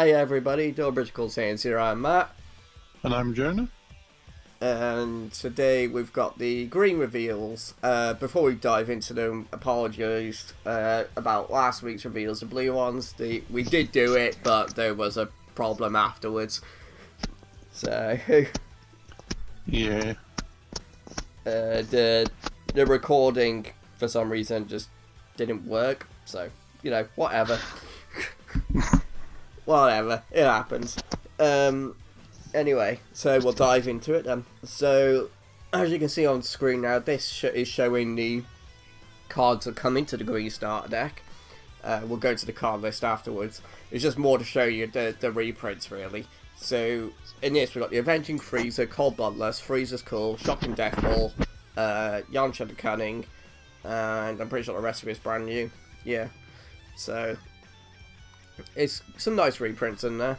Hey everybody, Britical Saiyans here, I'm Matt. And I'm Jonah. And today we've got the green reveals. Before we dive into them, apologise about last week's reveals, the blue ones. We did do it, but there was a problem afterwards. So... yeah. The recording, for some reason, just didn't work. So, you know, whatever. Whatever, it happens. Anyway, so we'll dive into it then. So, as you can see on screen now, this is showing the cards that come into the green starter deck. We'll go to the card list afterwards. It's just more to show you the reprints, really. So, in this, we've got the Avenging Frieza, Cold Bloodless, Frieza's Cool, Shocking Death Ball, Unsion the Cunning, and I'm pretty sure the rest of it is brand new. Yeah, so... it's some nice reprints in there.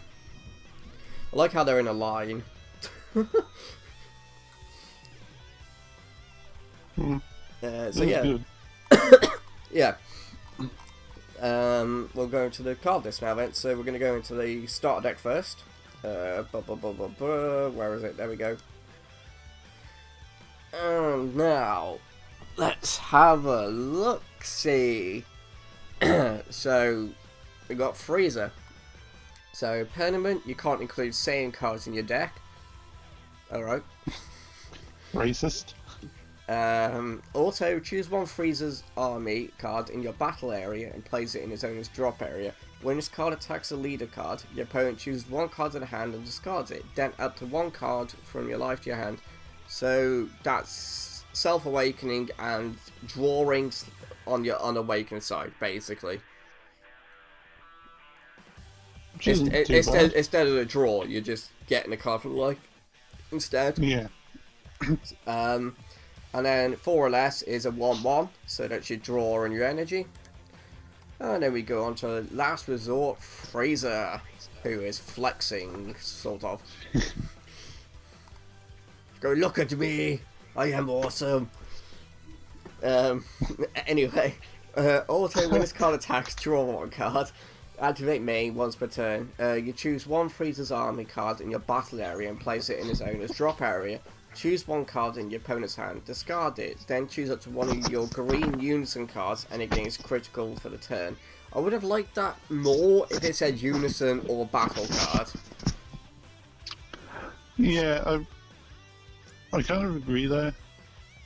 I like how they're in a line. So yeah. Yeah. We'll go into the card list now then. So we're going to go into the starter deck first. Where is it? There we go. And now, let's have a look-see. So... we got Frieza. So, permanent, you can't include Saiyan cards in your deck. Alright. Racist. Also, choose one Frieza's army card in your battle area and place it in his owner's drop area. When this card attacks a leader card, your opponent chooses one card in the hand and discards it. Then up to one card from your life to your hand. So, that's self-awakening and drawing on your unawakened side, basically. Instead of a draw, you're just getting a card from life instead. Yeah. And then 4 or less is a 1/1, so that's your draw and your energy. And then we go on to last resort, Frieza, who is flexing, sort of. Go look at me, I am awesome. Anyway, auto when this card attacks, draw one card. Activate main once per turn. You choose one Frieza's army card in your battle area and place it in his owner's drop area. Choose one card in your opponent's hand, discard it, then choose up to one of your green Unison cards and it gains critical for the turn. I would have liked that more if it said Unison or battle card. Yeah, I kind of agree there,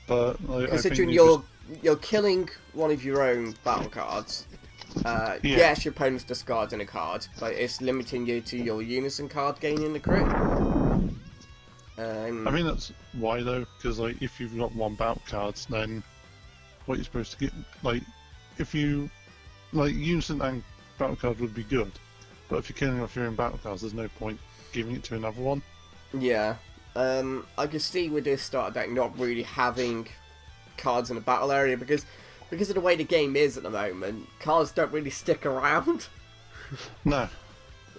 but considering you're killing one of your own battle cards. Yes, your opponent's discarding a card, but it's limiting you to your Unison card gaining the crit. I mean, that's why though, because like if you've got one battle cards, then what you're supposed to get, like if you like Unison and battle cards would be good, but if you're killing off your own battle cards, there's no point giving it to another one. Yeah, I can see with this starter deck not really having cards in the battle area because of the way the game is at the moment, cards don't really stick around. No.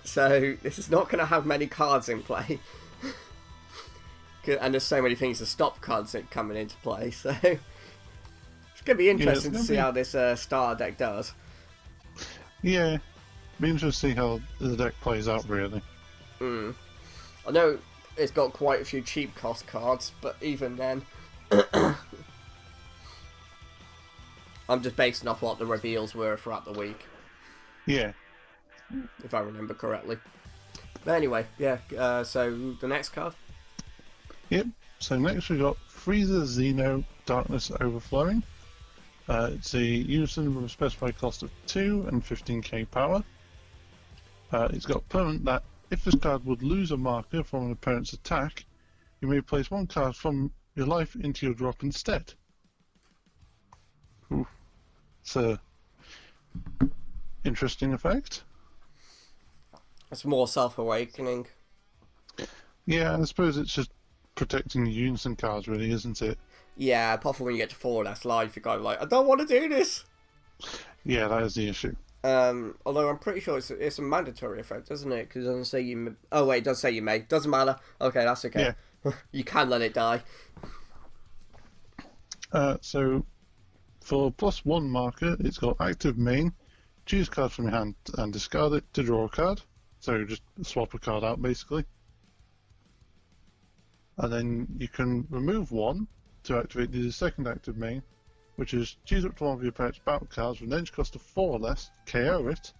So this is not going to have many cards in play. And there's so many things to stop cards coming into play, so... it's going to be interesting to see how this starter deck does. Yeah. Be interesting to see how the deck plays out, really. I know it's got quite a few cheap cost cards, but even then... I'm just basing off what the reveals were throughout the week. Yeah. If I remember correctly. But anyway, yeah, so the next card? Yep, so next we got Frieza Xeno Darkness Overflowing. It's a Unison with a specified cost of 2 and 15k power. It's got permanent that if this card would lose a marker from an opponent's attack, you may place one card from your life into your drop instead. Ooh. It's a interesting effect. It's more self-awakening. Yeah, I suppose it's just protecting the Unison cards, really, isn't it? Yeah, apart from when you get to 4 that's life, you're kind of like, I don't want to do this! Yeah, that is the issue. Although I'm pretty sure it's a mandatory effect, isn't it? Because it doesn't say you may... oh wait, it does say you may. Doesn't matter. Okay, that's okay. Yeah. You can let it die. So, for +1 marker, it's got active main. Choose card from your hand and discard it to draw a card. So just swap a card out basically. And then you can remove one to activate the second active main, which is choose up to one of your opponent's battle cards with an edge cost of 4 or less, KO it,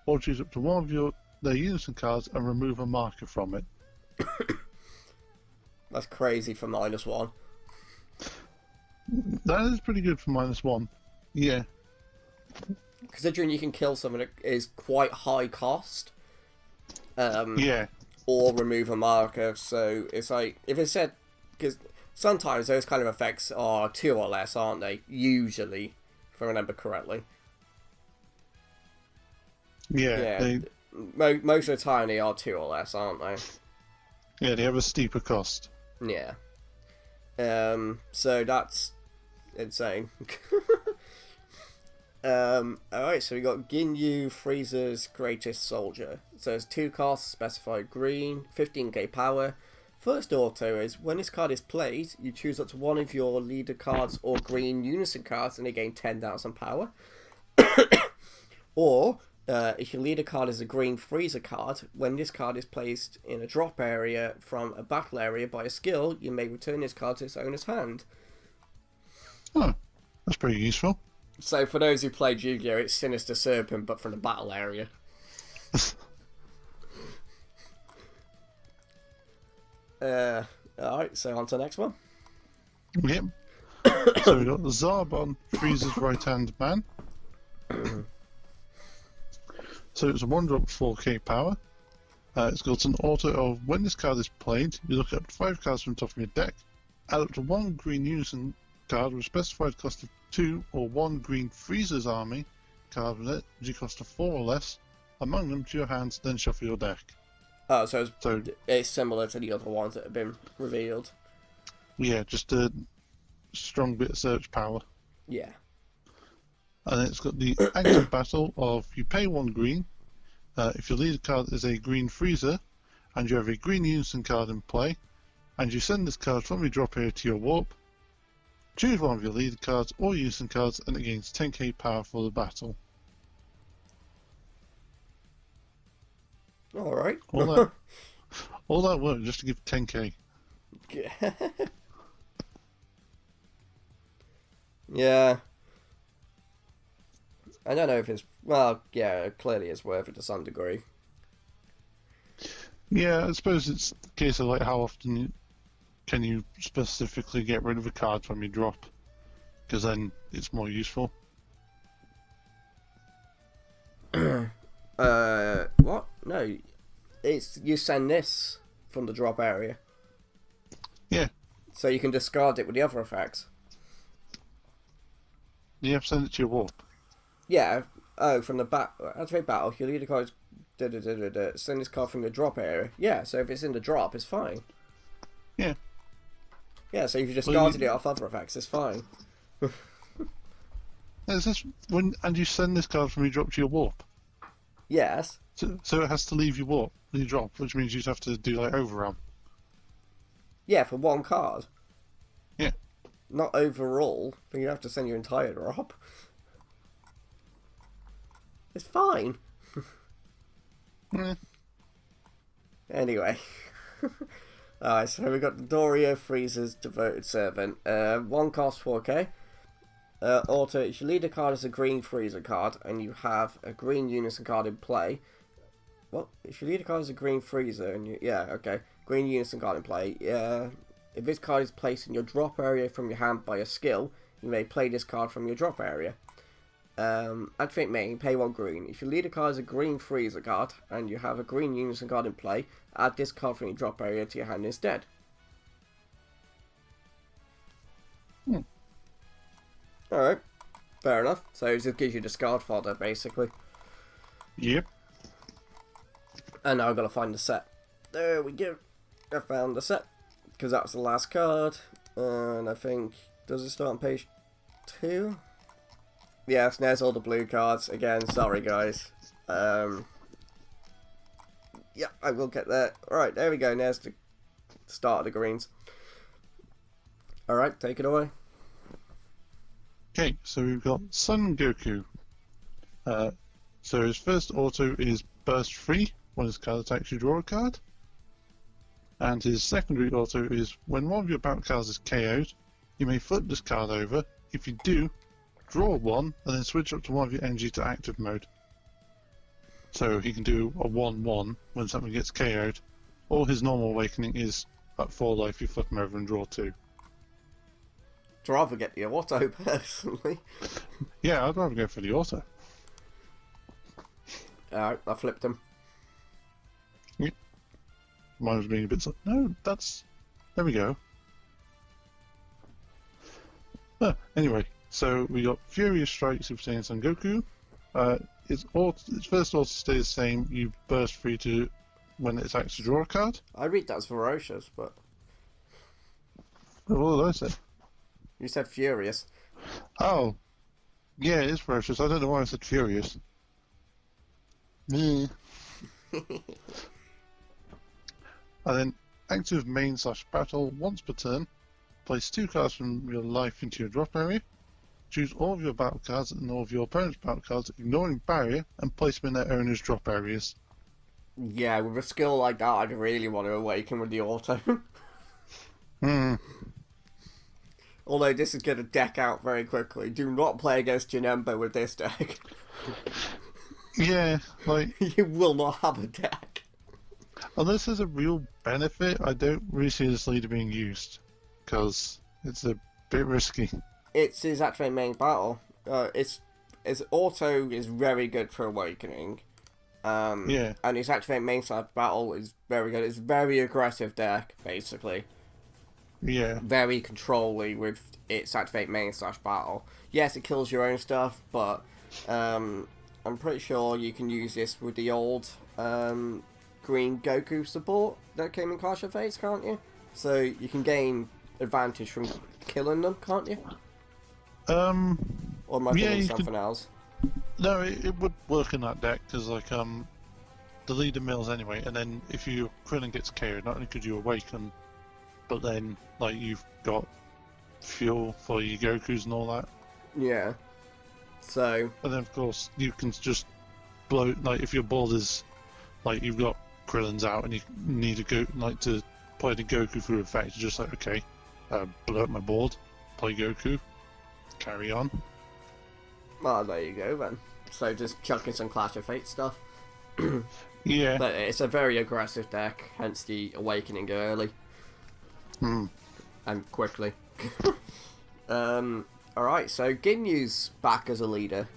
or choose up to one of their Unison cards and remove a marker from it. That's crazy for -1. That is pretty good for -1. Yeah. Considering you can kill someone that is quite high cost. Yeah. Or remove a marker, so it's like, if it said, because sometimes those kind of effects are 2 or less, aren't they? Usually, if I remember correctly. Yeah. Most of the time they are 2 or less, aren't they? Yeah, they have a steeper cost. Yeah. So that's insane. Alright, so we got Ginyu, Frieza's greatest soldier. So it's 2 costs, specified green, 15k power. First auto is, when this card is played, you choose up to one of your leader cards or green Unison cards and they gain 10,000 power. Or, if your leader card is a green Frieza card, when this card is placed in a drop area from a battle area by a skill, you may return this card to its owner's hand. Oh, that's pretty useful. So for those who played Yu-Gi-Oh, it's Sinister Serpent, but from the battle area. Alright, so on to the next one. Yep. So we got Zarbon, Frieza's right-hand man. So it's a 1-drop 4k power. It's got an auto of, when this card is played, you look at 5 cards from the top of your deck, add up to 1 green Unison card with a specified cost of 2 or 1 green Frieza's army card with it, which cost of 4 or less, among them to your hands, then shuffle your deck. Oh, so it's similar to the other ones that have been revealed. Yeah, just a strong bit of search power. Yeah. And then it's got the active battle of, you pay 1 green, if your leader card is a green Frieza, and you have a green Unison card in play, and you send this card from your drop area to your warp, choose one of your leader cards or Unison cards and it gains 10k power for the battle. Alright. All that work just to give 10k. Yeah. I don't know if it's... Well, yeah, clearly it's worth it to some degree. Yeah, I suppose it's a case of like how often can you specifically get rid of a card from your drop, because then it's more useful. What? No, it's you send this from the drop area. Yeah. So you can discard it with the other effects. You have to send it to your warp. Yeah. Oh, from the activate battle, your leader card is send this card from the drop area. Yeah. So if it's in the drop, it's fine. Yeah. Yeah. So if you discarded it off other effects, it's fine. Is this and you send this card from your drop to your warp? Yes. So it has to leave your warp, your drop, which means you'd have to do like overrun. Yeah, for 1 card. Yeah. Not overall, but you have to send your entire drop. It's fine. Anyway. Alright, so we got Doria, Frieza's devoted servant. 1 cost 4k. Auto, if your leader card is a green Frieza card and you have a green Unison card in play. What? If your leader card is a green Frieza and you... Yeah, okay. Green Unison card in play. If this card is placed in your drop area from your hand by a skill, you may play this card from your drop area. Activate main, pay 1 green. If your leader card is a green Frieza card and you have a green Unison card in play, add this card from your drop area to your hand instead. Alright, fair enough. So it just gives you discard fodder, basically. Yep. And now I've got to find the set. There we go. I found the set. Because that was the last card. And I think... Does it start on page 2? Yes, there's all the blue cards. Again, sorry guys. Yeah, I will get there. Alright, there we go. There's the start of the greens. Alright, take it away. Okay, so we've got Son Goku. So his first auto is Burst Free, when his card attacks, you draw a card. And his secondary auto is when one of your battle cards is KO'd, you may flip this card over. If you do, draw one and then switch up to one of your energy to active mode. So he can do a 1-1 when something gets KO'd, or his normal awakening is at 4 life, you flip him over and draw 2. I'd rather get the auto, personally. Yeah, I'd rather go for the auto. Alright, I flipped him. Yep. Mine was being a bit... No, that's... There we go. Anyway, so we got Furious Strike Super Saiyan Son Goku. Its first auto stays the same. You burst free to when it attacks to draw a card. I read that's ferocious, but... What did I say? You said furious. Oh. Yeah, it is ferocious. I don't know why I said furious. And then active main/battle once per turn. Place 2 cards from your life into your drop area. Choose all of your battle cards and all of your opponent's battle cards, ignoring barrier, and place them in their owner's drop areas. Yeah, with a skill like that, I'd really want to awaken with the auto. Although this is going to deck out very quickly. Do not play against Janemba with this deck. Yeah, like... You will not have a deck. Unless there's a real benefit, I don't really see this leader being used. Because it's a bit risky. It's his activate main battle. His auto is very good for awakening. Yeah. And his activate main side battle is very good. It's a very aggressive deck, basically. Yeah. Very controlly with its activate main/battle. Yes, it kills your own stuff, but I'm pretty sure you can use this with the old green Goku support that came in Clash of Fates, can't you? So you can gain advantage from killing them, can't you? Or am I thinking something else? No, it would work in that deck, because, like, the leader mills anyway, and then if your Krillin gets KO'd, not only could you awaken, but then, like, you've got fuel for your Gokus and all that. Yeah. So... And then, of course, you can just blow, like, if your board is, like, you've got Krillins out and you need to play the Goku through effect, you're just like, okay, blow up my board, play Goku, carry on. Well, there you go then. So just chucking some Clash of Fate stuff. Yeah. But it's a very aggressive deck, hence the awakening early. And quickly. Alright, so Ginyu's back as a leader.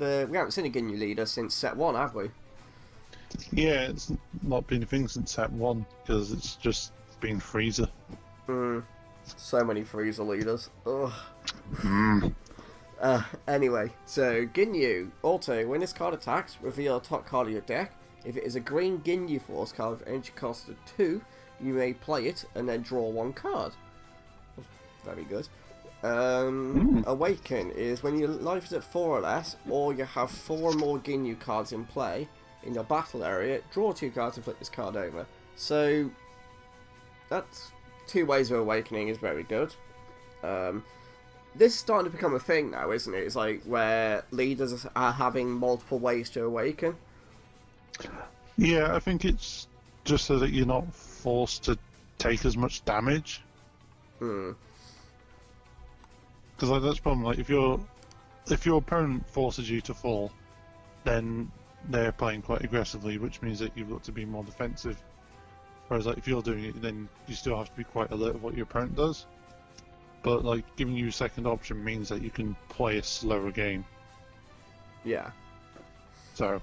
We haven't seen a Ginyu leader since set 1, have we? Yeah, it's not been a thing since set 1, because it's just been Frieza. So many Frieza leaders. Ugh. Anyway, so Ginyu Auto, when this card attacks, reveal a top card of your deck. If it is a green Ginyu Force card with energy cost of 2, you may play it and then draw 1 card. Very good. Awaken is when your life is at 4 or less, or you have 4 or more Ginyu cards in play in your battle area, draw 2 cards and flip this card over. So, that's 2 ways of awakening is very good. This is starting to become a thing now, isn't it? It's like where leaders are having multiple ways to awaken. Yeah, I think it's just so that you're not forced to take as much damage. Because like, that's the problem. Like, if your opponent forces you to fall, then they're playing quite aggressively, which means that you've got to be more defensive. Whereas, like, if you're doing it, then you still have to be quite alert of what your opponent does. But, like, giving you a second option means that you can play a slower game. Yeah. So,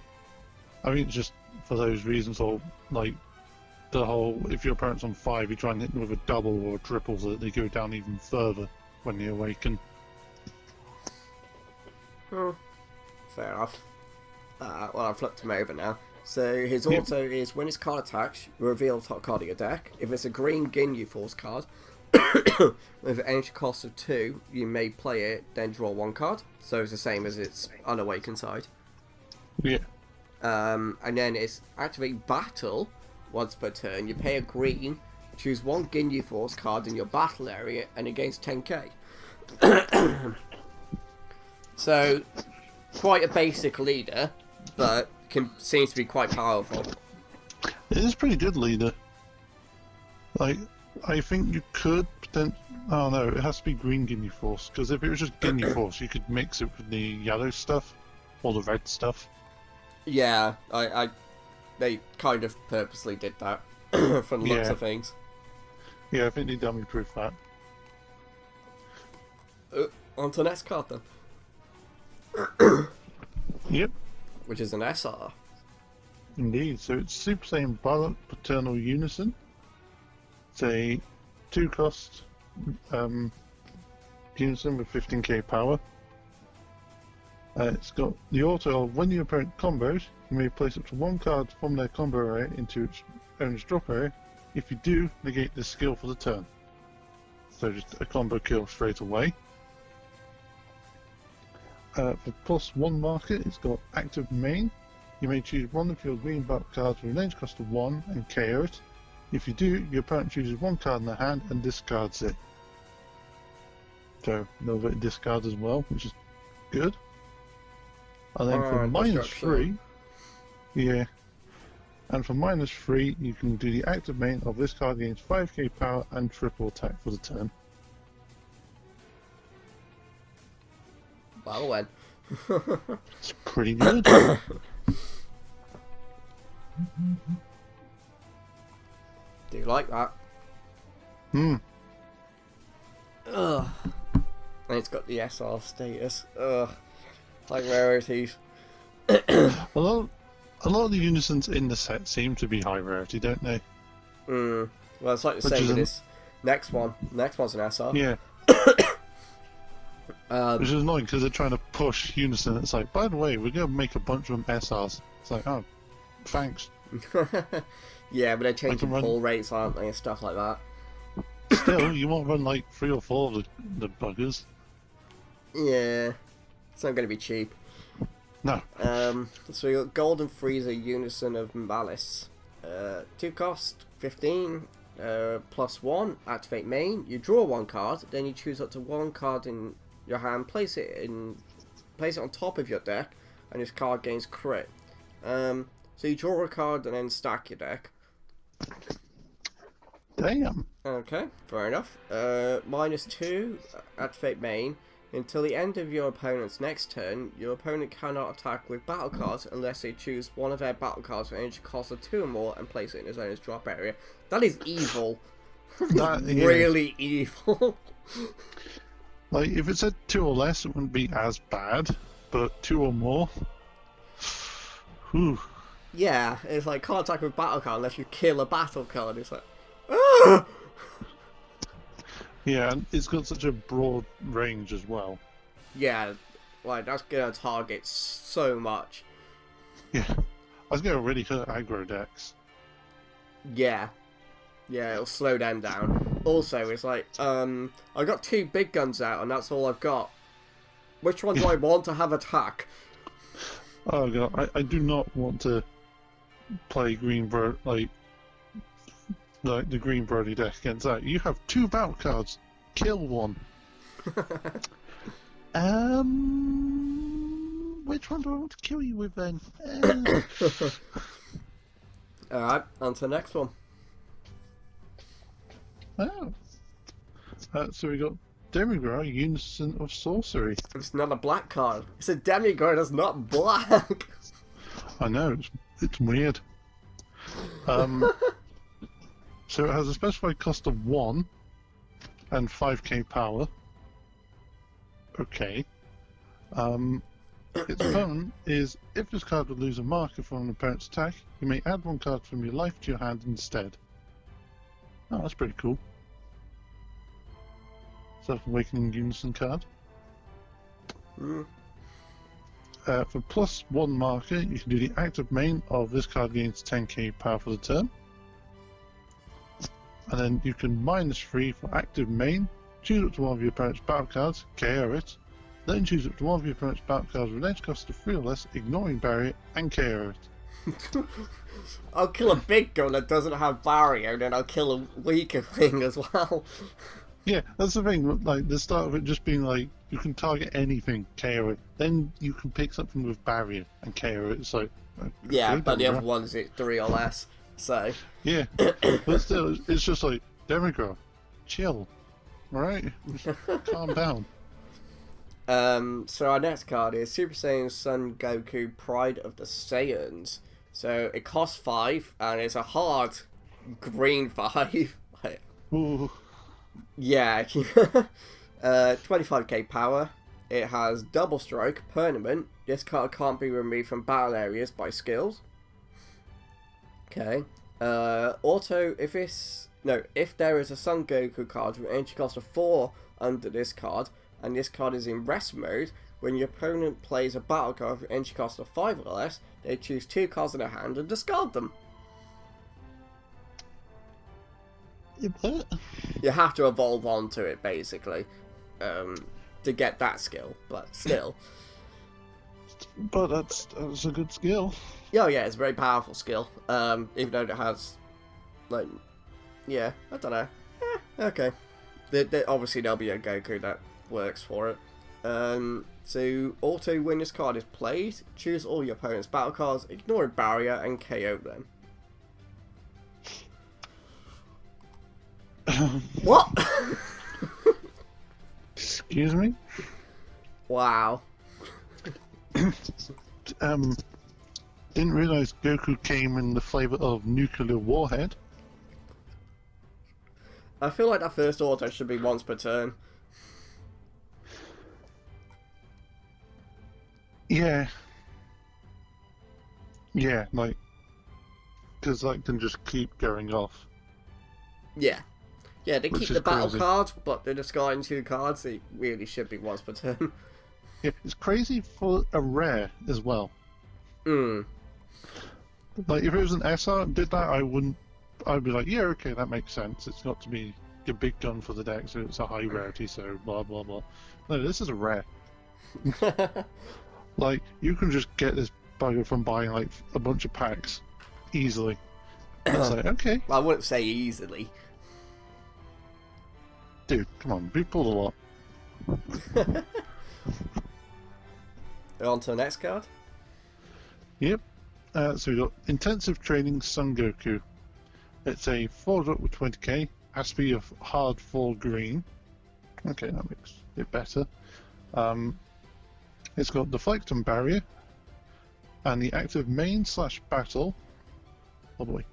I think just for those reasons, or, like, the whole, if your opponent's on 5, you try and hit them with a double or a triple so that they go down even further when they awaken. Fair enough. Well, I've flipped him over now. So his auto is when his card attacks, reveal the top card of your deck. If it's a green Ginyu Force card with an energy cost of 2, you may play it, then draw 1 card. So it's the same as its unawakened side. Yeah. And then it's activate battle once per turn. You pay a green, choose 1 Ginyu Force card in your battle area, and it gains 10k. So, quite a basic leader, but seems to be quite powerful. It is pretty good leader. Like, I think you could potentially... Oh no, it has to be green Ginyu Force, because if it was just Ginyu Force, you could mix it with the yellow stuff, or the red stuff. Yeah, they kind of purposely did that, from the looks of things. Yeah, I think they dummy-proof that. On to the next card then. Yep. Which is an SR. Indeed, so it's Super Saiyan Violet Paternal Unison. It's a 2-cost Unison with 15k power. It's got the auto of when your opponent combos, you may place up to 1 card from their combo area into its owner's drop area. If you do, negate this skill for the turn. So just a combo kill straight away. For +1 marker, it's got active main. You may choose one of your green battle cards with a range cost of 1 and KO it. If you do, your opponent chooses 1 card in their hand and discards it. So, a little bit of discard as well, which is good. And then for -3, yeah. And for -3, you can do the active main of this card gains 5k power and triple attack for the turn. Well then. It's pretty good. Do you like that? Ugh. And it's got the SR status. Ugh. Like rarities. a lot of the Unisons in the set seem to be high rarity, don't they? Well, it's like the same with this next one. Next one's an SR. Yeah. Which is annoying because they're trying to push Unison. It's like, by the way, we're going to make a bunch of them SRs. It's like, oh, thanks. Yeah, but they're changing pull rates, aren't they, and stuff like that. Still, you won't run like 3 or 4 of the buggers. Yeah. It's not going to be cheap. No. So we got Golden Frieza Unison of Malice. 2 cost, 15, +1, activate main. You draw 1 card, then you choose up to 1 card in your hand, place it on top of your deck, and this card gains crit. So you draw a card and then stack your deck. Damn. Okay, fair enough. -2, activate main. Until the end of your opponent's next turn, your opponent cannot attack with battle cards unless they choose one of their battle cards with energy cost of 2 or more and place it in his owner's drop area. That is evil. That is really evil. Like, if it said 2 or less, it wouldn't be as bad, but 2 or more? Whew. Yeah, it's like, can't attack with battle card unless you kill a battle card. It's like, ah! Yeah, and it's got such a broad range as well. Yeah, like, that's gonna target so much. Yeah, I was gonna really hurt aggro decks. Yeah. Yeah, it'll slow them down. Also, it's like, I've got 2 big guns out and that's all I've got. Which one do I want to have attack? Oh god, I do not want to play like the Green Brody deck against that. You have 2 battle cards. Kill 1. Which one do I want to kill you with then? Alright, on to the next one. Oh. So we got Demigod, Unison of Sorcery. It's not a black card. It's a Demigod, it's not black. I know, it's weird. So it has a specified cost of 1 and 5k power. Okay. Its opponent is, if this card would lose a marker from an opponent's attack, you may add 1 card from your life to your hand instead. Oh, that's pretty cool. Self-Awakening Unison card. For +1 marker, you can do the active main of this card gains 10k power for the turn. And then you can -3 for active main, choose up to 1 of your opponent's battle cards, KO it, then choose up to 1 of your opponent's battle cards with an edge cost of 3 or less, ignoring barrier, and KO it. I'll kill a big gun that doesn't have barrier, and then I'll kill a weaker thing as well. Yeah, that's the thing, like, the start of it just being like, you can target anything, KO it, then you can pick something with barrier and KO it, it's like... Yeah, but the other ones, it's 3 or less. So Yeah, but still, it's just like, Demigod, chill, alright? Calm down. So our next card is Super Saiyan Son Goku Pride of the Saiyans. So it costs 5 and it's a hard green 5. Ooh. Yeah. 25k power. It has double strike, permanent. This card can't be removed from battle areas by skills. Okay. Auto, if there is a Son Goku card with entry cost of 4 under this card, and this card is in rest mode, when your opponent plays a battle card with entry cost of 5 or less, they choose 2 cards in their hand and discard them. What? You have to evolve onto it, basically, to get that skill, but still. But that's a good skill. Oh yeah, it's a very powerful skill, even though it has, like, yeah, I don't know. Okay. Obviously there'll be a Goku that works for it. So auto, when this card is played, choose all your opponent's battle cards, ignore a barrier, and KO them. What? Excuse me? Wow. Didn't realise Goku came in the flavour of nuclear warhead. I feel like that first auto should be once per turn. Yeah. Yeah, like, because that can just keep going off. Yeah. Yeah, they Which keep is the battle crazy. cards, but they're discarding 2 cards. It really should be once per turn. Yeah, it's crazy for a rare as well. Hmm. Like, if it was an SR did that, I'd be like, yeah, okay, that makes sense. It's got to be a big gun for the deck, so it's a high rarity, so blah, blah, blah. No, this is a rare. Like, you can just get this bugger from buying, like, a bunch of packs easily. It's like, okay. Well, I wouldn't say easily. Dude, come on, we pulled a lot. On to the next card. Yep. So we've got Intensive Training Son Goku. It's a 4-drop with 20k. Has to be a hard 4 green. Okay, that makes it better. It's got Deflect and Barrier. And the active main / battle. Oh boy.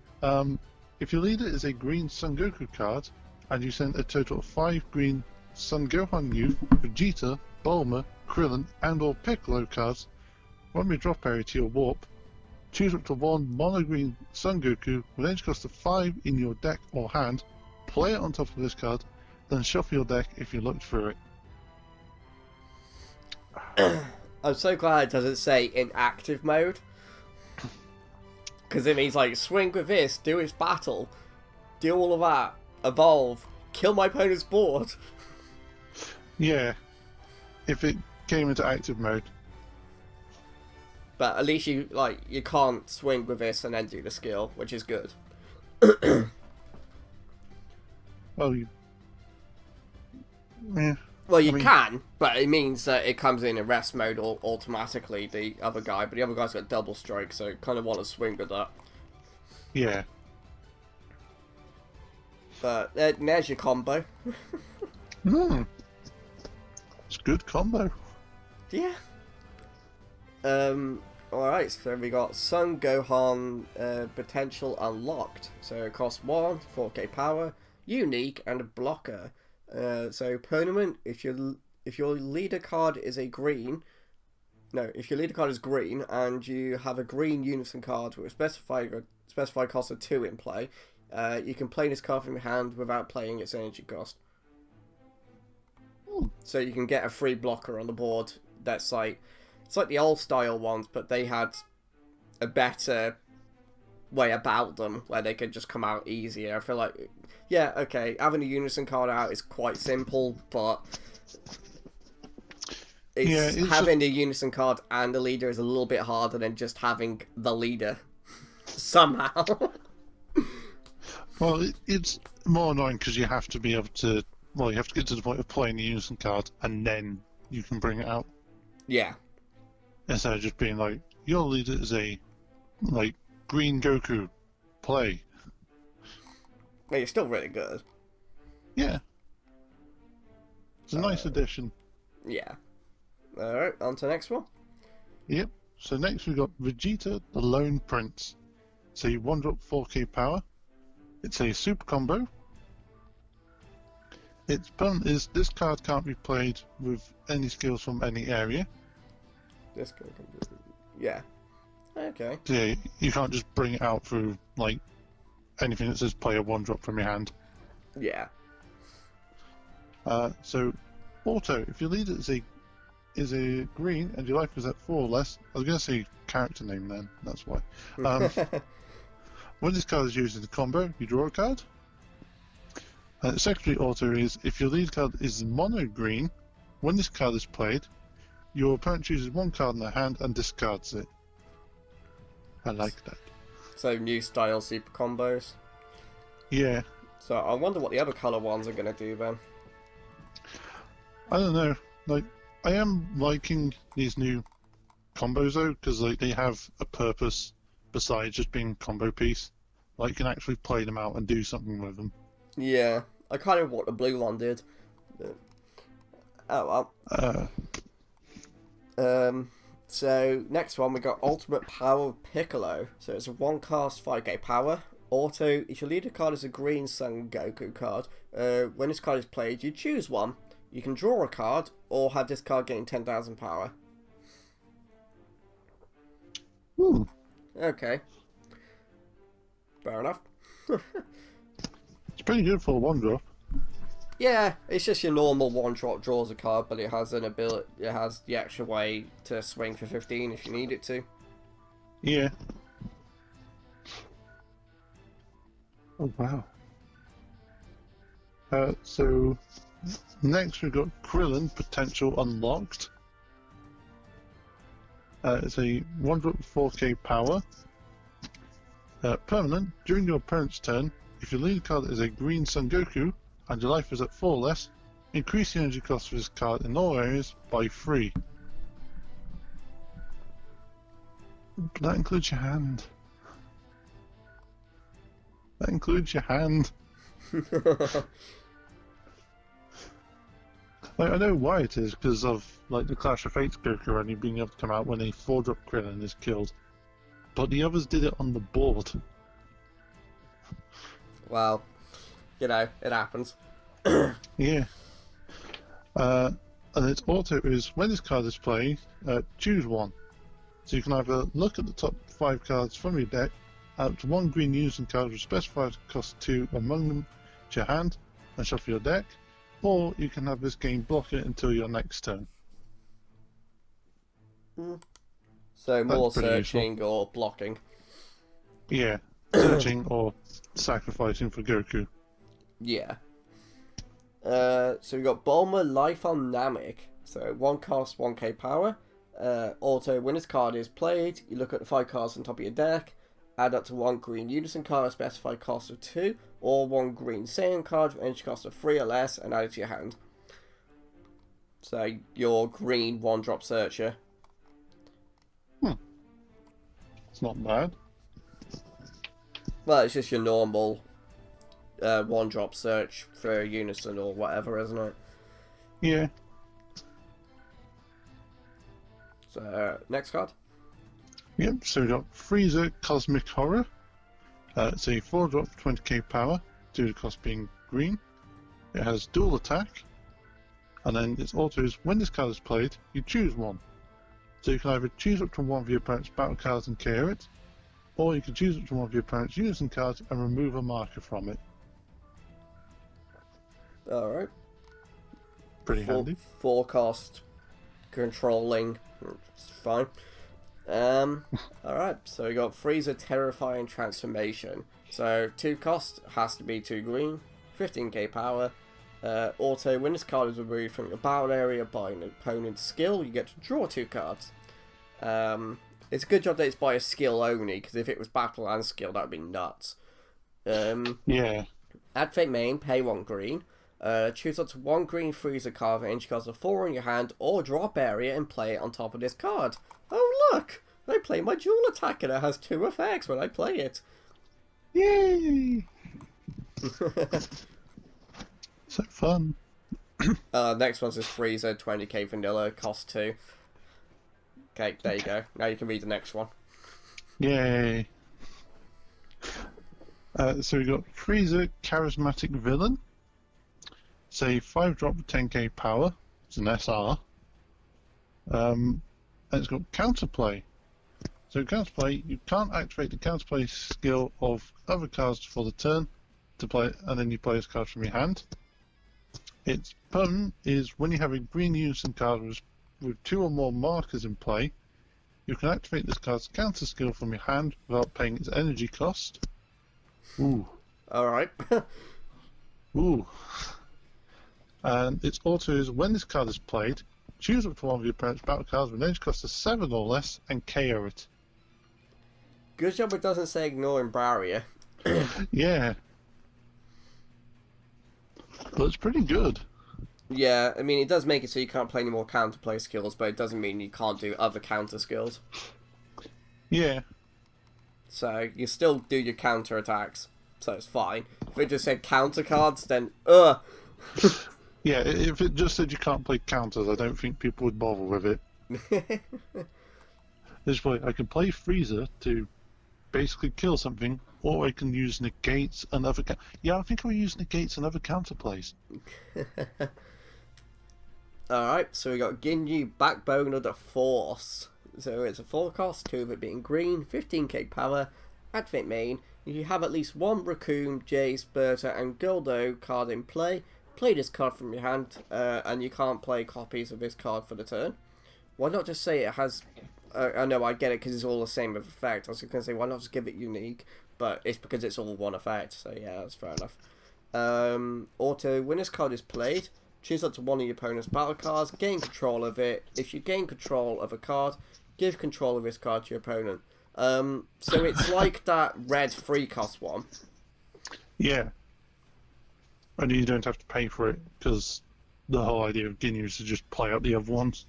If your leader is a green Son Goku card, and you send a total of 5 green Son Gohan Youth, Vegeta, Bulma, Krillin, and or Piccolo cards from your drop area to your warp, choose up to 1 mono green Son Goku with entry cost of 5 in your deck or hand, play it on top of this card, then shuffle your deck if you looked through it. I'm so glad it doesn't say in active mode. Because it means, like, swing with this, do its battle, do all of that, evolve, kill my opponent's board. Yeah, if it came into active mode. But at least you can't swing with this and then do the skill, which is good. Well, yeah. Well, you can, but it means that it comes in rest mode automatically, the other guy. But the other guy's got double strike, so kind of want to swing with that. Yeah. But there's your combo. It's a good combo. Yeah. Alright, so we got Son Gohan potential unlocked. So it costs 1, 4k power, unique, and a blocker. So permanent, if your leader card is if your leader card is green and you have a green Unison card with a specified cost of 2 in play, you can play this card from your hand without playing its energy cost. So you can get a free blocker on the board that's like, it's like the old style ones, but they had a better way about them where they could just come out easier. I feel like, yeah, okay, having a Unison card out is quite simple, but it's having a Unison card and the leader is a little bit harder than just having the leader somehow. Well, it's more annoying because you have to be able to, you have to get to the point of playing the Unison card and then you can bring it out. Yeah. Instead of just being like, your leader is a, green Goku, play. But it's still really good. Yeah. It's a nice addition. Yeah. Alright, on to the next one. Yep. So next we've got Vegeta, the Lone Prince. It's a 1-drop 4k power. It's a super combo. Its pun is this card can't be played with any skills from any area. This guy can do... Yeah. Okay. So yeah, you can't just bring it out through like anything that says play a 1-drop from your hand. Yeah. So auto, if your leader is a green and your life is at 4 or less, I was going to say character name then, that's why. When this card is used in the combo, you draw a card. Secondary auto is if your lead card is mono green, when this card is played, your opponent chooses one card in their hand and discards it. I like that. So new style super combos. Yeah. So I wonder what the other colour ones are going to do then. I don't know. Like, I am liking these new combos though, because like they have a purpose besides just being combo piece. Like you can actually play them out and do something with them. Yeah, I kind of what the blue one did. But... Oh well. So next one we got Ultimate Power of Piccolo. So it's a 1-cast 5k power. Auto, if your leader card is a green Son Goku card, when this card is played, you choose one. You can draw a card, or have this card gain 10,000 power. Ooh. Okay. Fair enough. It's pretty good for a 1-drop. Yeah, it's just your normal 1-drop draws a card, but it has an ability. It has the extra way to swing for 15 if you need it to. Yeah. Oh wow. So next we've got Krillin Potential Unlocked. It's a 1-drop 4k power. Permanent. During your opponent's turn, if your lead card is a green Son Goku and your life is at 4 or less, increase the energy cost of this card in all areas by 3. But that includes your hand. That includes your hand. Like, I know why it is, because of like the Clash of Fates Goku only being able to come out when a 4-drop Krillin is killed. But the others did it on the board. Well, you know, it happens. Yeah. And its auto is when this card is played, choose one. So you can either look at the top 5 cards from your deck, add up to 1 green Unison card with specified cost 2 among them to your hand, and shuffle your deck, or you can have this game block it until your next turn. So more pretty searching useful. or blocking. Yeah, searching or sacrificing for Goku. Yeah. So we've got Bulma Life on Namek. So 1-cast 1k power. Auto, when this card is played, you look at the 5 cards on top of your deck, add up to 1 green Unison card with specified cost of 2, or 1 green Saiyan card with energy cost of 3 or less, and add it to your hand. So your green 1-drop searcher. It's not bad. Well, it's just your normal 1-drop search for Unison or whatever, isn't it? Yeah. So, next card. Yep, so we've got Frieza Cosmic Horror. It's a 4-drop 20k power, due to cost being green. It has dual attack, and then its auto is when this card is played, you choose one. So you can either choose up to 1 of your opponent's battle cards and KO it, or you can choose up to 1 of your opponent's Unison cards and remove a marker from it. Alright. Pretty handy. Forecast controlling. It's fine. Alright, so we got Frieza Terrifying Transformation. So 2 cost, has to be 2 green, 15k power. Auto, when this card is removed from your battle area by an opponent's skill, you get to draw 2 cards. It's a good job that it's by a skill only, because if it was battle and skill, that would be nuts. Yeah. Activate main, pay 1 green. Choose up to 1 green Frieza card with energy cost of 4 in your hand, or drop area and play it on top of this card. Oh look! I play my dual attack and it has 2 effects when I play it. Yay! So fun. Next one's just Frieza, 20k vanilla, cost 2. Okay, there you go. Now you can read the next one. Yay! So we got Frieza, charismatic villain. Say 5-drop with 10k power. It's an SR. And it's got counterplay. So counterplay, you can't activate the counterplay skill of other cards for the turn to play, and then you play this card from your hand. Its permanent is when you have a green Unison card with 2 or more markers in play, you can activate this card's counter skill from your hand without paying its energy cost. Ooh. Alright. Ooh. And its auto is when this card is played, choose up to one of your opponent's battle cards with an energy cost of 7 or less and KO it. Good job it doesn't say ignoring barrier. Yeah. But it's pretty good. Yeah, I mean, it does make it so you can't play any more counterplay skills, but it doesn't mean you can't do other counter skills. Yeah. So, you still do your counter attacks, so it's fine. If it just said counter cards, then, ugh! Yeah, if it just said you can't play counters, I don't think people would bother with it. This way, I can play Frieza to basically kill something, or I can use negates and other... Yeah, I think I'll use negates and other counterplays. Alright, so we got Ginyu, Backbone of the Force. So it's a 4 cost, 2 of it being green, 15k power, activate main. If you have at least 1 Raccoon, Jace, Berta and Guldo card in play this card from your hand, and you can't play copies of this card for the turn. Why not just say it has... I know, I get it, because it's all the same effect. I was going to say, why not just give it unique? But it's because it's all one effect, so yeah, that's fair enough. Auto, when this card is played, choose up to one of your opponent's battle cards, gain control of it. If you gain control of a card, give control of this card to your opponent. So it's like that red 3-cost one. Yeah. And you don't have to pay for it, because the whole idea of Ginyu is to just play out the other ones.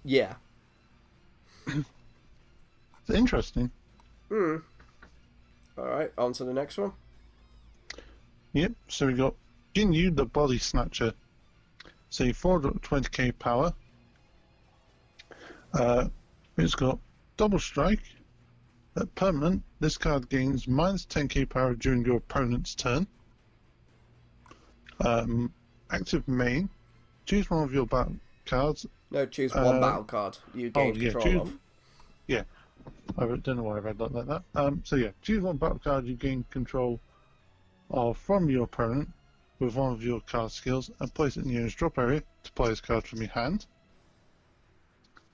Yeah. It's interesting. Alright, on to the next one. Yep, so we got Ginyu, the Body Snatcher. Say 420k power. It's got Double Strike. At permanent, this card gains minus 10k power during your opponent's turn. Active main. Choose one of your battle cards. No, choose one battle card you gain control of. Yeah, I don't know why I read that like that. So yeah, choose one battle card you gain control of from your opponent with one of your card skills and place it in your drop area to play this card from your hand.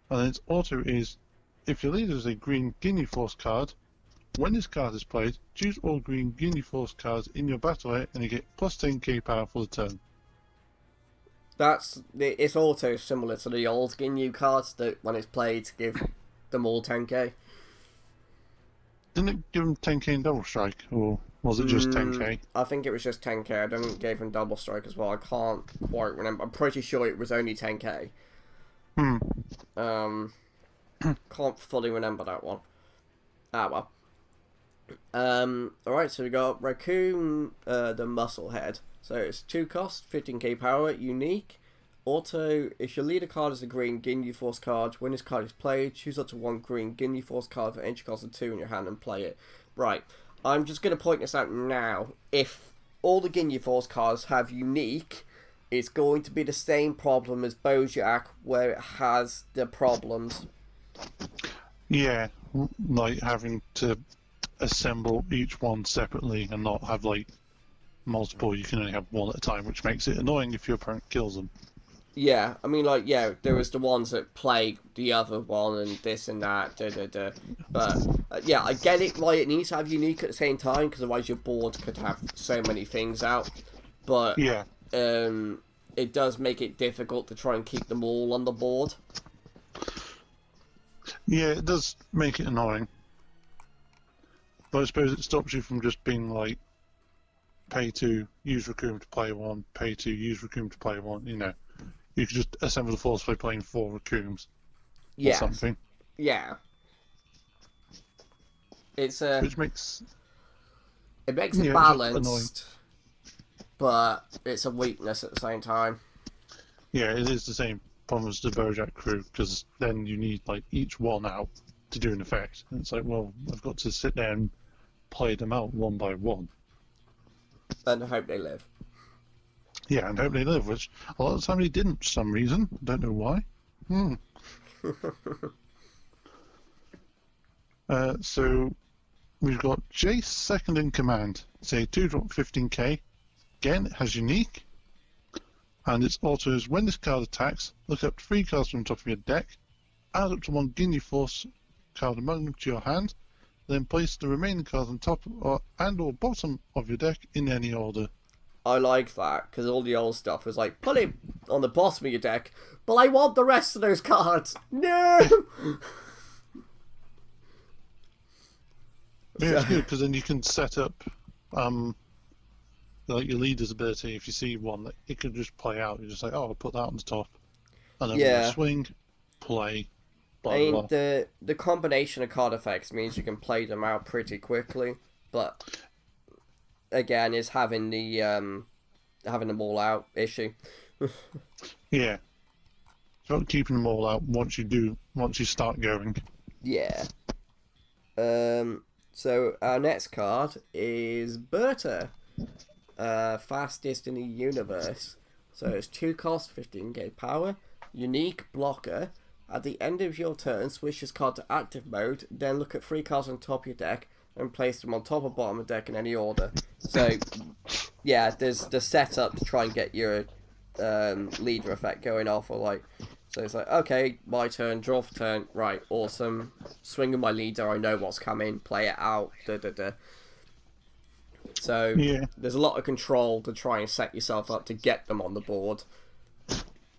And then its auto is, if your leader is a green Ginyu Force card, when this card is played, choose all green Ginyu Force cards in your battle area and you get plus 10k power for the turn. It's also similar to the old Ginyu cards that when it's played give them all 10k. Didn't it give them 10k in Double Strike, or was it just 10k? I think it was just 10k. I don't think it gave them Double Strike as well. I can't quite remember. I'm pretty sure it was only 10k. Can't fully remember that one. Ah well. Alright, so we got Raccoon, the Muscle Head. So it's 2 cost, 15k power, unique. Auto, if your leader card is a green Ginyu Force card, when this card is played, choose up to 1 green Ginyu Force card for entry cost of 2 in your hand and play it. Right, I'm just going to point this out now. If all the Ginyu Force cards have unique, it's going to be the same problem as Bojack, where it has the problems. Yeah, like having to assemble each one separately and not have like multiple. You can only have one at a time, which makes it annoying if your opponent kills them. Yeah, I mean, like, yeah, there was the ones that plague the other one and this and that, But, yeah, I get it, like, it needs to have unique at the same time, because otherwise your board could have so many things out. But, yeah, it does make it difficult to try and keep them all on the board. Yeah, it does make it annoying. But I suppose it stops you from just being like, pay to use Raccoon to play one, pay to use Raccoon to play one, you know. You could just assemble the force by playing 4 Raccoons or something. Yeah. It's Which makes... It makes it Yeah, it's just balanced, but it's a weakness at the same time. Yeah, it is the same problem as the Bojack crew, because then you need like each one out to do an effect. And it's like, well, I've got to sit there and play them out one by one. And hope they live. Yeah, and hope they live, which a lot of the time they didn't for some reason. Don't know why. So we've got Jace Second-in-Command. Say 2-drop 15k. Again, it has unique. And its auto is when this card attacks, look up 3 cards from the top of your deck, add up to 1 Ginyu Force card among them to your hand, then place the remaining cards on top or bottom of your deck in any order. I like that, because all the old stuff was like, put it on the bottom of your deck, but I want the rest of those cards. No! Yeah, it's good, because then you can set up like your leader's ability. If you see one, that it can just play out. You're just like, oh, I'll put that on the top. And then when you swing, play, blah, I mean, blah. the combination of card effects means you can play them out pretty quickly, but again, is having the having them all out issue. Yeah. It's about keeping them all out once you start going. Yeah. So our next card is Berta, fastest in the universe. So it's 2 cost, 15k power, unique blocker. At the end of your turn, switch this card to active mode, then look at 3 cards on top of your deck and place them on top or bottom of the deck in any order. So, yeah, there's the setup to try and get your leader effect going off, or like, so it's like, okay, my turn, draw for turn, right, awesome, swinging my leader, I know what's coming, play it out, So, there's a lot of control to try and set yourself up to get them on the board.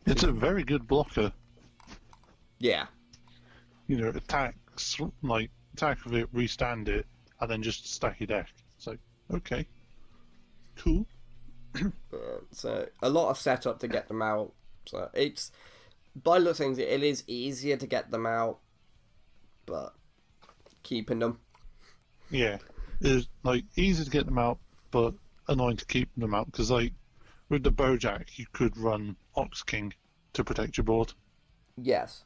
It's a very good blocker. Yeah. You know, attack with it, restand it, and then just stack your deck. It's like, okay, cool. So a lot of setup to get them out. So it's, by the look of things, it is easier to get them out, but keeping them. Yeah, it's like easy to get them out, but annoying to keep them out, because like with the Bojack, you could run Ox King to protect your board. Yes.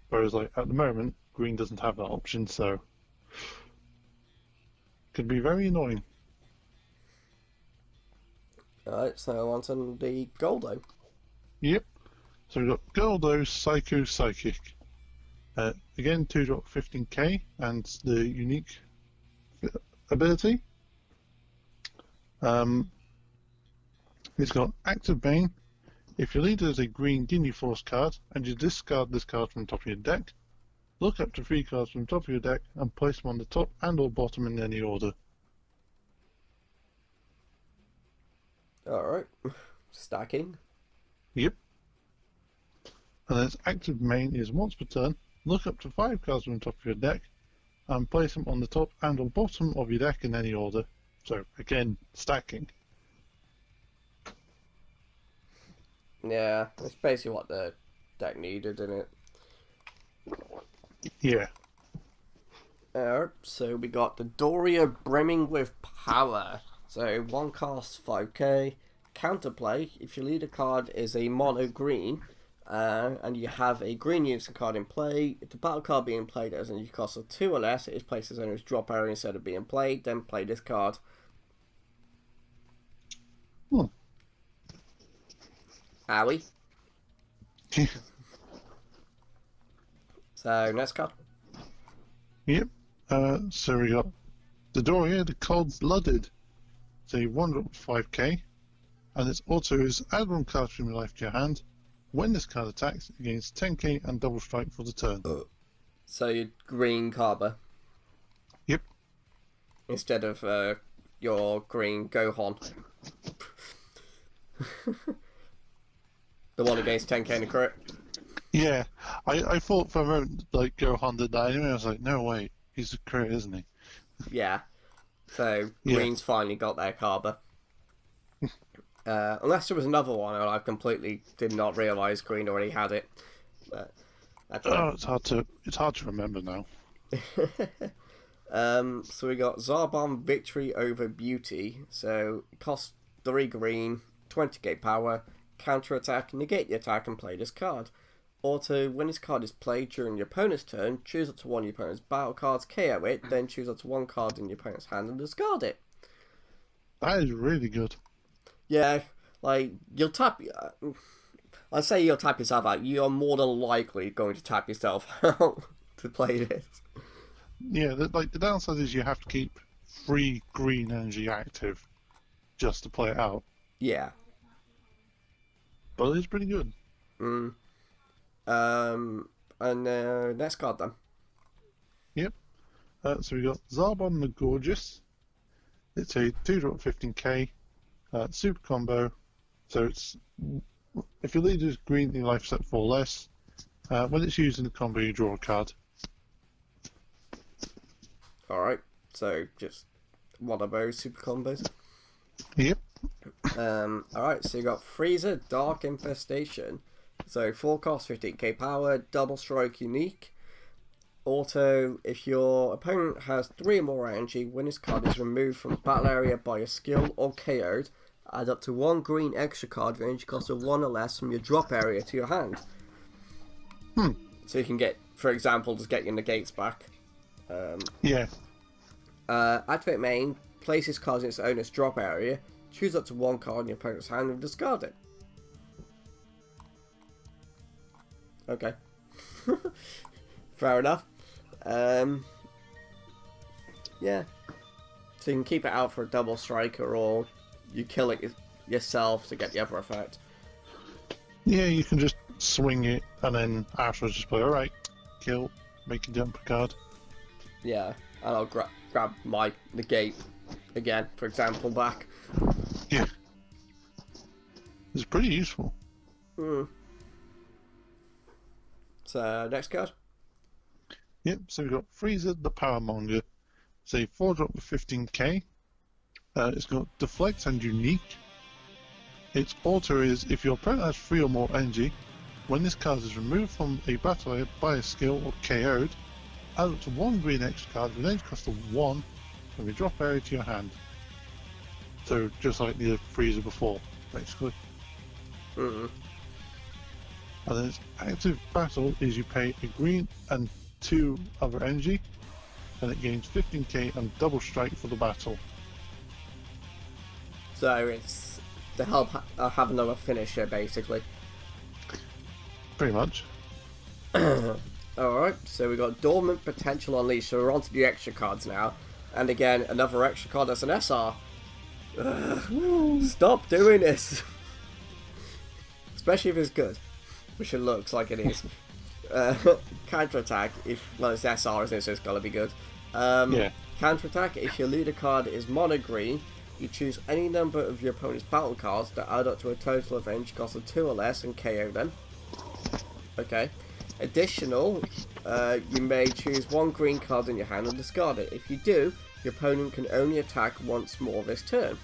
Whereas like at the moment, green doesn't have that option, so could be very annoying. Alright, so on to the Goldo. Yep. So we've got Goldo Psycho Psychic. Again, 2-drop 15k, and the unique ability. It's got Active Bane. If your leader is a green Ginyu Force card, and you discard this card from the top of your deck, look up to 3 cards from the top of your deck and place them on the top and or bottom in any order. Alright. Stacking. Yep. And then its active main is once per turn, look up to 5 cards from the top of your deck and place them on the top and or bottom of your deck in any order. So, again, stacking. Yeah, that's basically what the deck needed, isn't it? Yeah. So we got the Doria brimming with power. So 1 cost 5k. Counterplay, if your leader card is a mono green, and you have a green Unison card in play, if the battle card being played as an cost of 2 or less, it is placed as owner's drop area instead of being played, then play this card. Owie. So, next card. Yep. So we got the Doria, the Cold-Blooded. It's a 1-drop 5k, and its auto is add 1 card from your life to your hand. When this card attacks, it gains 10k and double strike for the turn. So your green Kaba. Yep. Instead of your green Gohan. The one against 10k in the crit. Yeah, I thought for a moment like Gohan did that anyway. I was like, no wait, he's a crit, isn't he? Yeah. So green's finally got their Kaba. Unless there was another one, and I completely did not realise green already had it. But it's hard to remember now. So we got Zarbon Victory over Beauty. So it costs 3 green, 20k power, counter attack, negate the attack, and play this card. Auto, when this card is played during your opponent's turn, choose up to one of your opponent's battle cards, KO it, then choose up to one card in your opponent's hand and discard it. That is really good. Yeah, like, you'll tap... I'd say you'll tap yourself out. You're more than likely going to tap yourself out to play this. Yeah, the downside is you have to keep 3 green energy active just to play it out. Yeah. But it's pretty good. And next card then. Yep. So we got Zarbon Mcgorgeous. It's a 2-drop 15k super combo. So it's if your leader is green, your life set 4 less. When it's used in the combo, you draw a card. Alright, so just one of those super combos. Yep. Alright, so you got Frieza, Dark Infestation. So 4 cost, 15k power, double strike unique. Auto, if your opponent has 3 or more energy, when this card is removed from the battle area by a skill or KO'd, add up to 1 green extra card with energy cost of 1 or less from your drop area to your hand. So you can get, for example, just get your negates back. Yeah. Activate main, place this card in its owner's drop area, choose up to 1 card in your opponent's hand and discard it. Okay. Fair enough. Yeah. So you can keep it out for a double striker, or you kill it yourself to get the other effect. Yeah, you can just swing it and then afterwards just play, alright, kill, make a jump card. Yeah, and I'll grab my negate again, for example, back. Yeah. It's pretty useful. So, next card. Yep, so we've got Frieza the Power Monger. It's a 4-drop with 15k. It's got Deflect and Unique. Its auto is, if your opponent has 3 or more energy, when this card is removed from a battle area by a skill or KO'd, add up to 1 green extra card with an energy cost of 1 from your drop area to your hand. So just like the Frieza before, basically. And then its active battle is you pay a green and 2 other energy, and it gains 15k and double strike for the battle. So it's to help have another finisher, basically. Pretty much. Alright, so we got Dormant Potential Unleashed, so we're on to the extra cards now. And again, another extra card that's an SR. Stop doing this! Especially if it's good, which it looks like it is. Counter attack, well, it's SR, isn't it, so it's gotta be good. Yeah. Counter attack, if your leader card is mono green, you choose any number of your opponent's battle cards that add up to a total of energy cost of 2 or less and KO them. Okay. Additional, you may choose 1 green card in your hand and discard it. If you do, your opponent can only attack once more this turn.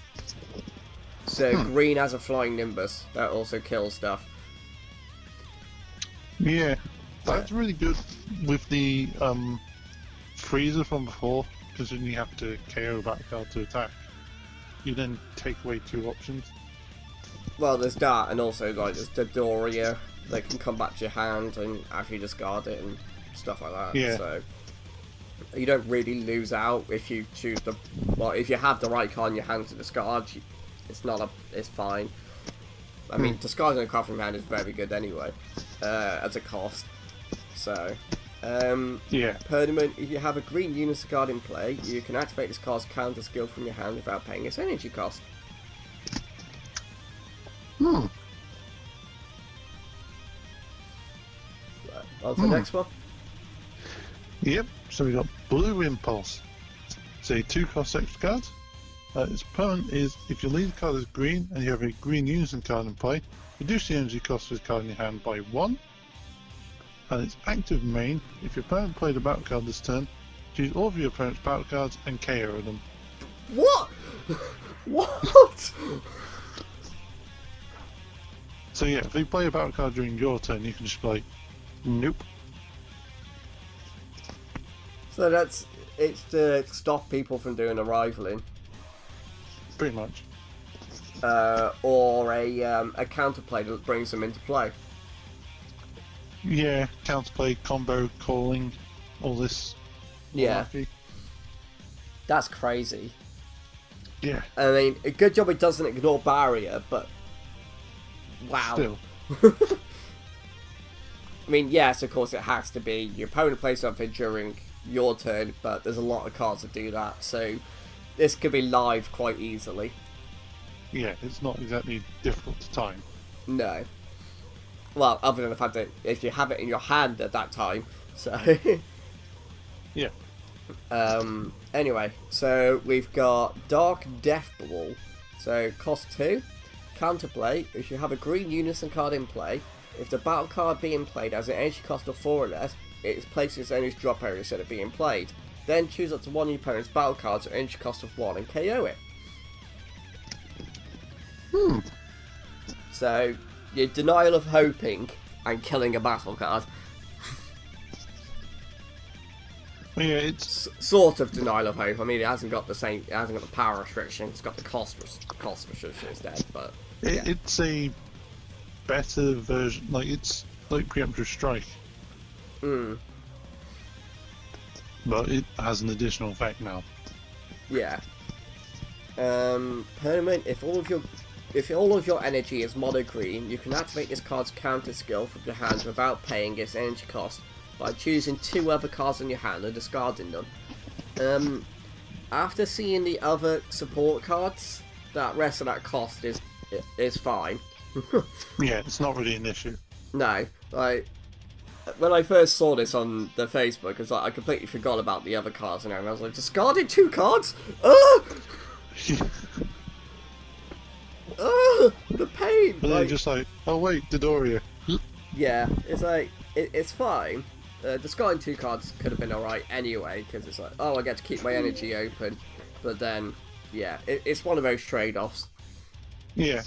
So green has a flying nimbus that also kills stuff. Yeah, that's really good with the Frieza from before, because then you have to KO a battle card to attack. You then take away 2 options. Well, there's that, and also like there's the Doria that can come back to your hand and actually discard it and stuff like that. Yeah. So you don't really lose out if you choose the. Well, if you have the right card in your hand to discard, it's fine. I mean, discarding a card from your hand is very good anyway, as a cost. So, Yeah. Permanent, if you have a green Unison card in play, you can activate this card's counter skill from your hand without paying its energy cost. On to the next one. Yep, so we got Blue Impulse. It's a 2-cost extra card. Its permanent is, if your lead card is green and you have a green Unison card in play, reduce the energy cost of this card in your hand by 1. And its active main, if your opponent played a battle card this turn, choose all of your opponent's battle cards and KO them. What? What? So yeah, if they play a battle card during your turn, you can just be like, nope. So that's it's to stop people from doing a rivaling. Pretty much. Or a counterplay that brings them into play. Yeah, counterplay, combo, calling, all this. Yeah. Malarkey. That's crazy. Yeah. I mean, a good job it doesn't ignore barrier, but wow. Still. I mean, yes, of course it has to be your opponent plays something during your turn, but there's a lot of cards that do that, so this could be live quite easily. Yeah, it's not exactly difficult to time. No. Well, other than the fact that if you have it in your hand at that time, so... Yeah. Anyway, so we've got Dark Death Ball. So, cost 2. Counterplay, if you have a green Unison card in play, if the battle card being played has an energy cost of 4 or less, it is placed in its owner's drop area instead of being played. Then choose up to one of your opponent's battle cards at energy cost of 1 and KO it. So, your denial of hoping and killing a battle card. Well, yeah, it's Sort of denial of hope. I mean, it hasn't got the same. It hasn't got the power restriction. It's got the cost restriction instead. But yeah. it's a better version. Like it's like preemptive strike, but it has an additional effect now. Yeah. Permanent. If all of your energy is mono green, you can activate this card's counter skill from your hand without paying its energy cost by choosing 2 other cards in your hand and discarding them. After seeing the other support cards, that rest of that cost is fine. Yeah, it's not really an issue. No, like when I first saw this on the Facebook, it's like I completely forgot about the other cards, and I was like, discarded 2 cards? The pain! But then just like, oh wait, Dodoria. Yeah, it's like, it's fine. Discarding 2 cards could have been alright anyway, because it's like, oh, I get to keep my energy open. But then, yeah, it's one of those trade-offs. Yeah.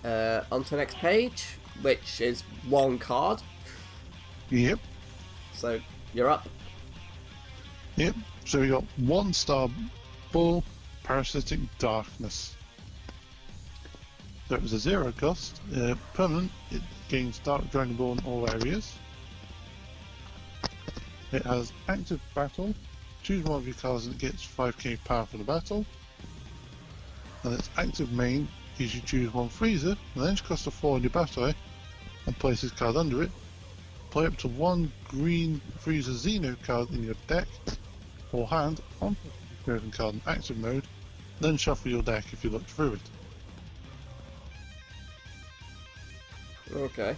On to the next page, which is 1 card. Yep. So, you're up. Yep. So we got 1-star ball, parasitic darkness. So it was a 0 cost. Permanent, it gains Dark Dragon Ball in all areas. It has active battle. Choose one of your cards and it gets 5k power for the battle. And its active main is you choose one Frieza, and then cost of 4 on your battle and place this card under it. Play up to 1 green Frieza Xeno card in your deck or hand on the chosen card in active mode, then shuffle your deck if you look through it. Okay.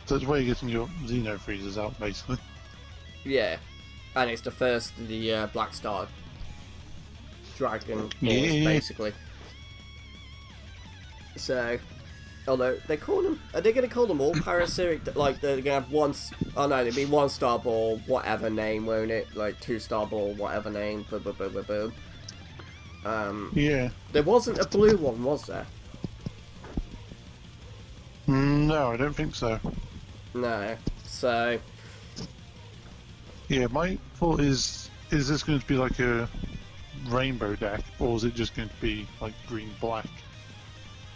So it's where you're getting your Xeno Freezers out, basically. Yeah. And it's the first of the Black Star Dragon Balls, Yeah. basically. So, although they call them, are they going to call them all parasitic? Like they're going to have one? Oh no, it'd be 1-star ball, whatever name, won't it? Like 2-star ball, whatever name. Boom, boom, boom, boom, boom. Yeah. There wasn't a blue one, was there? No, I don't think so. No. So. Yeah, my thought is this going to be like a rainbow deck, or is it just going to be like green-black?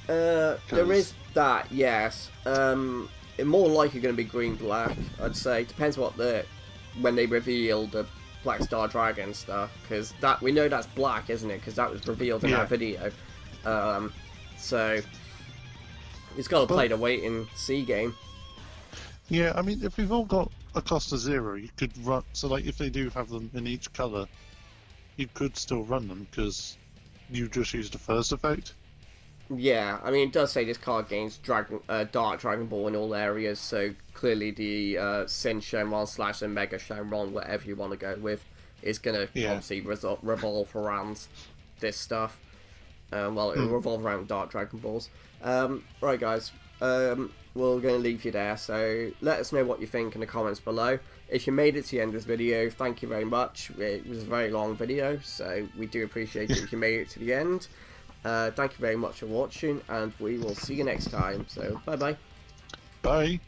There is that, yes. It's more likely going to be green-black, I'd say. Depends when they reveal the Black Star Dragon stuff, because that we know that's black, isn't it? Because that was revealed in that video. So it's got to play the wait and see game. Yeah, I mean, if we've all got a cost of 0, you could run. So, like, if they do have them in each color, you could still run them because you just used the first effect. Yeah, I mean, it does say this card gains Dark Dragon Ball in all areas, so clearly the Sin Shenron / and Mega Shenron, whatever you want to go with, is going to obviously revolve around this stuff. Well, it will revolve around Dark Dragon Balls. Right, guys, we're going to leave you there, so let us know what you think in the comments below. If you made it to the end of this video, thank you very much. It was a very long video, so we do appreciate it if you made it to the end. Thank you very much for watching, and we will see you next time. So, bye-bye. Bye.